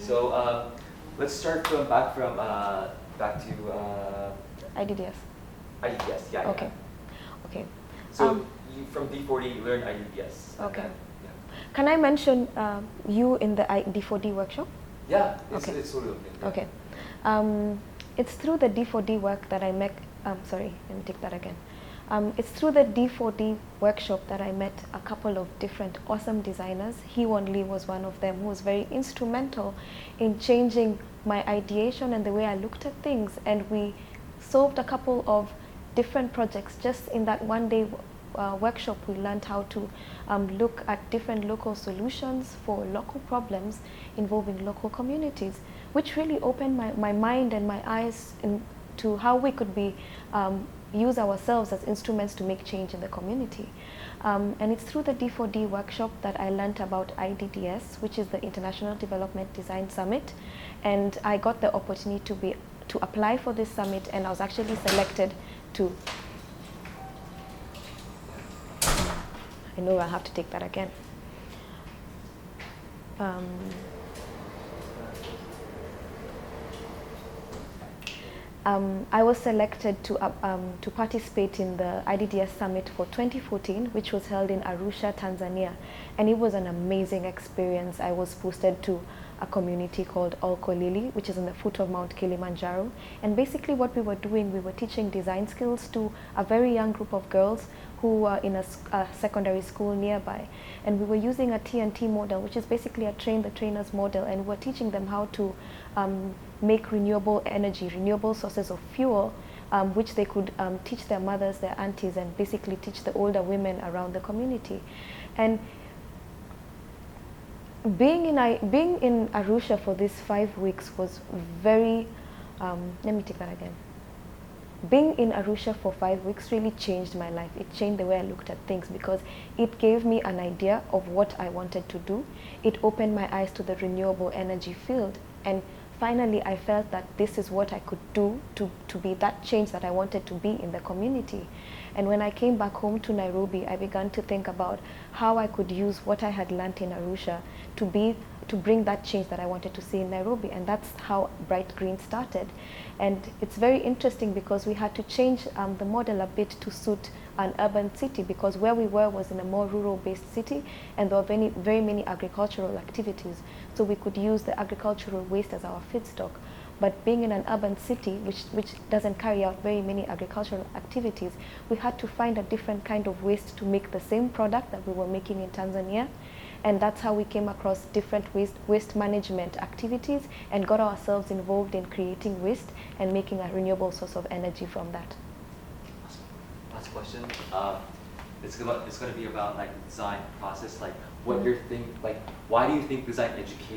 So let's start from back to IDDS. IDDS. Yeah. Okay. Yeah. Okay. So you, from D4D, you learn IDDS. Okay. Then, Can I mention you in the D4D workshop? yeah. Okay. It's sort of okay. Yeah. Okay. It's through the D4D work that I met. Sorry, let me take that again. It's through the D4D workshop that I met a couple of different awesome designers. Hee-Won Lee was one of them, who was very instrumental in changing my ideation and the way I looked at things. And we solved a couple of different projects. Just in that one day workshop, we learned how to look at different local solutions for local problems involving local communities, which really opened my mind and my eyes to how we could be use ourselves as instruments to make change in the community. And it's through the D4D workshop that I learned about IDDS, which is the International Development Design Summit. And I got the opportunity to apply for this summit, and I was actually selected to, I know I have to take that again. I was selected to participate in the IDDS Summit for 2014, which was held in Arusha, Tanzania. And it was an amazing experience. I was posted to a community called Olkolili, which is in the foot of Mount Kilimanjaro. And basically what we were doing, we were teaching design skills to a very young group of girls who were in a secondary school nearby. And we were using a TNT model, which is basically a train the trainers model, and we were teaching them how to make renewable energy, renewable sources of fuel, which they could teach their mothers, their aunties, and basically teach the older women around the community. And being in Arusha for these 5 weeks was very, let me take that again. Being in Arusha for 5 weeks really changed my life. It changed the way I looked at things because it gave me an idea of what I wanted to do. It opened my eyes to the renewable energy field. And finally, I felt that this is what I could do to be that change that I wanted to be in the community. And when I came back home to Nairobi, I began to think about how I could use what I had learned in Arusha to bring that change that I wanted to see in Nairobi. And that's how Bright Green started. And it's very interesting because we had to change the model a bit to suit an urban city, because where we were was in a more rural-based city, and there were very many agricultural activities. So we could use the agricultural waste as our feedstock. But being in an urban city, which doesn't carry out very many agricultural activities, we had to find a different kind of waste to make the same product that we were making in Tanzania. And that's how we came across different waste management activities and got ourselves involved in creating waste and making a renewable source of energy from that. Last question. It's going to be about like the design process. Like, what you're why do you think design education